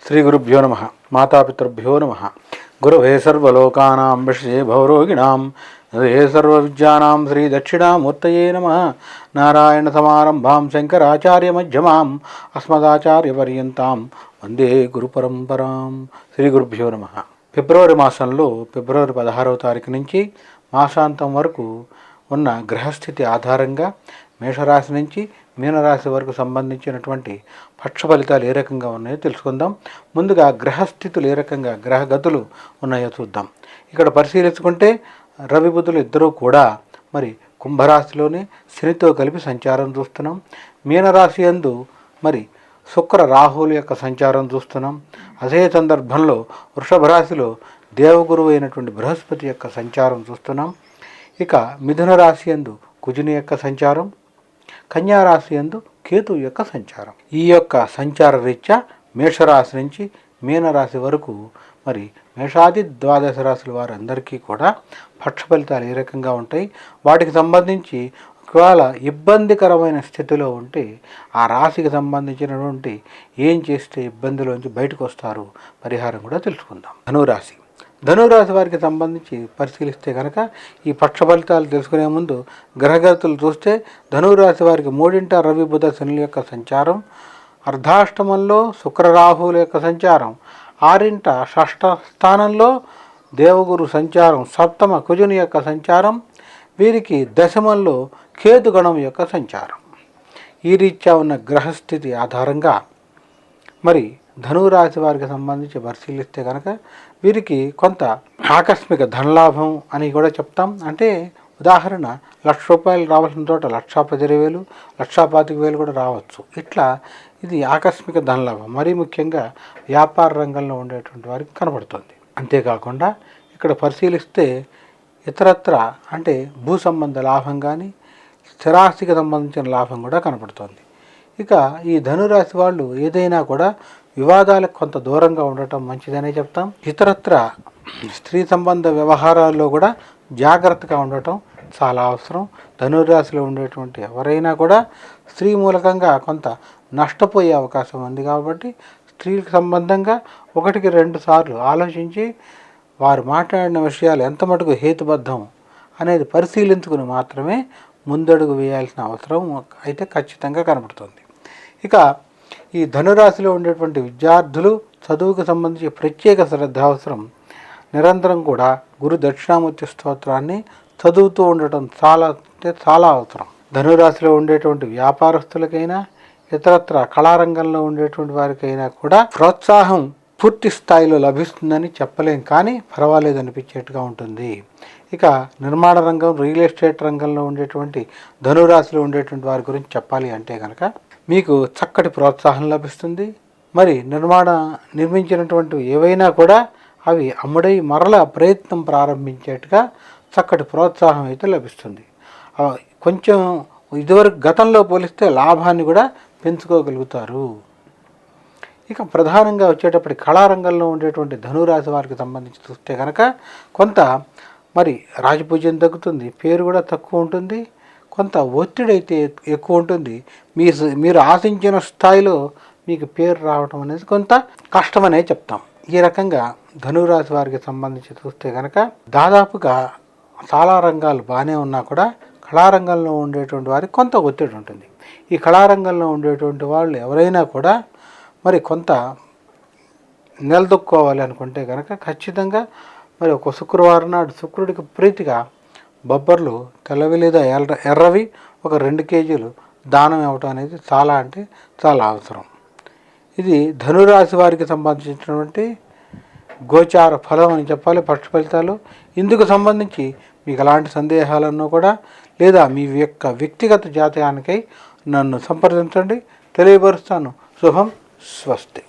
శ్రీ గురుభ్యో నమ. మాతాపితృభ్యో నమ. గురవే సర్వలోకానాం విషయే భవరోగిణాం హృదయే సర్వవిద్యానాం శ్రీ దక్షిణామూర్తయే నమ. నారాయణ సమారంభాం శంకరాచార్య మధ్యమాం అస్మదాచార్యపర్యంతాం వందే గురు పరంపరాం. శ్రీ గురుభ్యో నమ. ఫిబ్రవరి మాసంలో ఫిబ్రవరి 16వ తారీఖు నుంచి మాసాంతం వరకు ఉన్న గ్రహస్థితి ఆధారంగా మేషరాశి నుంచి మీనరాశి వరకు సంబంధించినటువంటి పక్ష ఫలితాలు ఏ రకంగా ఉన్నాయో తెలుసుకుందాం. ముందుగా గ్రహస్థితులు ఏ రకంగా గ్రహగతులు ఉన్నాయో చూద్దాం. ఇక్కడ పరిశీలించుకుంటే రవి బుధులు ఇద్దరూ కూడా మరి కుంభరాశిలోనే శనితో కలిపి సంచారం చూస్తున్నాం. మీనరాశి యందు మరి శుక్ర రాహువుల యొక్క సంచారం చూస్తున్నాం. అదే సందర్భంలో వృషభ రాశిలో దేవగురువు అయినటువంటి బృహస్పతి యొక్క సంచారం చూస్తున్నాం. ఇక మిథున రాశి యందు కుజుని యొక్క సంచారం, కన్యారాశి యందు కేతు యొక్క సంచారం. ఈ యొక్క సంచార రీత్యా మేషరాశి నుంచి మీనరాశి వరకు మరి మేషాది ద్వాదశ రాశుల వారందరికీ కూడా పక్ష ఫలితాలు ఏ రకంగా ఉంటాయి, వాటికి సంబంధించి ఒకవేళ ఇబ్బందికరమైన స్థితిలో ఉంటే ఆ రాశికి సంబంధించినటువంటి ఏం చేస్తే ఇబ్బందిలోంచి బయటకు వస్తారు పరిహారం కూడా తెలుసుకుందాం. ధనురాశి వారికి సంబంధించి పరిశీలిస్తే కనుక ఈ పక్ష ఫలితాలు తెలుసుకునే ముందు గ్రహగతులు చూస్తే ధనురాశి వారికి 3ంట రవి బుధ శనుల యొక్క సంచారం, అర్ధాష్టమంలో శుక్రరాహువుల యొక్క సంచారం, 6ంట షష్ఠ స్థానంలో దేవగురు సంచారం, సప్తమ కుజుని యొక్క సంచారం, వీరికి దశమంలో కేతుగణం యొక్క సంచారం. ఈ రీత్యా ఉన్న గ్రహస్థితి ఆధారంగా మరి ధనురాశి వారికి సంబంధించి పరిశీలిస్తే కనుక వీరికి కొంత ఆకస్మిక ధనలాభం అని కూడా చెప్తాం. అంటే ఉదాహరణ ₹1,00,000 రావాల్సిన చోట 1,10,000, 1,25,000 కూడా రావచ్చు. ఇట్లా ఇది ఆకస్మిక ధనలాభం మరీ ముఖ్యంగా వ్యాపార రంగంలో ఉండేటువంటి వారికి కనబడుతుంది. అంతేకాకుండా ఇక్కడ పరిశీలిస్తే ఇతరత్ర అంటే భూ సంబంధ లాభం కానీ స్థిరాస్తికి సంబంధించిన లాభం కూడా కనబడుతుంది. ఇక ఈ ధనురాశి వాళ్ళు ఏదైనా కూడా వివాదాలకు కొంత దూరంగా ఉండటం మంచిదనే చెప్తాం. ఇతరత్ర స్త్రీ సంబంధ వ్యవహారాల్లో కూడా జాగ్రత్తగా ఉండటం చాలా అవసరం. ధనురాశిలో ఉండేటువంటి ఎవరైనా కూడా స్త్రీ మూలకంగా కొంత నష్టపోయే అవకాశం ఉంది. కాబట్టి స్త్రీలకు సంబంధంగా 1-2 సార్లు ఆలోచించి వారు మాట్లాడిన విషయాలు ఎంత మటుకు హేతుబద్ధం అనేది పరిశీలించుకుని మాత్రమే ముందడుగు వేయాల్సిన అవసరం అయితే ఖచ్చితంగా కనబడుతుంది. ఇక ఈ ధనురాశిలో ఉండేటువంటి విద్యార్థులు చదువుకు సంబంధించి ప్రత్యేక శ్రద్ధ అవసరం. నిరంతరం కూడా గురు దక్షిణామూర్తి స్తోత్రాన్ని చదువుతూ ఉండటం చాలా అవసరం. ధనురాశిలో ఉండేటువంటి వ్యాపారస్తులకైనా ఇతరత్ర కళారంగంలో ఉండేటువంటి వారికైనా కూడా ప్రోత్సాహం పూర్తి స్థాయిలో లభిస్తుందని చెప్పలేం, కానీ పర్వాలేదు అనిపించేట్టుగా ఉంటుంది. ఇక నిర్మాణ రంగం, రియల్ ఎస్టేట్ రంగంలో ఉండేటువంటి ధనురాశిలో ఉండేటువంటి వారి గురించి చెప్పాలి అంటే కనుక మీకు చక్కటి ప్రోత్సాహం లభిస్తుంది. మరి నిర్మించినటువంటి ఏవైనా కూడా అవి అమ్ముడై మరల ప్రయత్నం ప్రారంభించేట్టుగా చక్కటి ప్రోత్సాహం అయితే లభిస్తుంది. కొంచెం ఇదివరకు గతంలో పోలిస్తే లాభాన్ని కూడా పెంచుకోగలుగుతారు. ఇక ప్రధానంగా వచ్చేటప్పటి కళారంగంలో ఉండేటువంటి ధనురాశి వారికి సంబంధించి చూస్తే కనుక కొంత మరి రాజపూజ్యం తగ్గుతుంది, పేరు కూడా తక్కువ ఉంటుంది, కొంత ఒత్తిడి అయితే ఎక్కువ ఉంటుంది. మీరు ఆశించిన స్థాయిలో మీకు పేరు రావడం అనేది కొంత కష్టమనే చెప్తాం. ఈ రకంగా ధనురాశి వారికి సంబంధించి చూస్తే కనుక దాదాపుగా చాలా రంగాలు బాగానే ఉన్నా కూడా కళారంగంలో ఉండేటువంటి వారికి కొంత ఒత్తిడి ఉంటుంది. ఈ కళారంగంలో ఉండేటువంటి వాళ్ళు ఎవరైనా కూడా మరి కొంత నిలదొక్కోవాలి అనుకుంటే కనుక ఖచ్చితంగా మరి ఒక శుక్రవారం నాడు శుక్రుడికి ప్రీతిగా బొబ్బర్లు తెల్లవి లేదా ఎర్రవి ఒక 2 కేజీలు దానం ఇవ్వటం అనేది చాలా అంటే చాలా అవసరం. ఇది ధనురాశి వారికి సంబంధించినటువంటి గోచార ఫలం అని చెప్పాలి, పక్ష ఫలితాలు. ఇందుకు సంబంధించి మీకు ఎలాంటి సందేహాలన్నా కూడా లేదా మీ యొక్క వ్యక్తిగత జాతకానికై నన్ను సంప్రదించండి, తెలియపరుస్తాను. శుభం, స్వస్తి.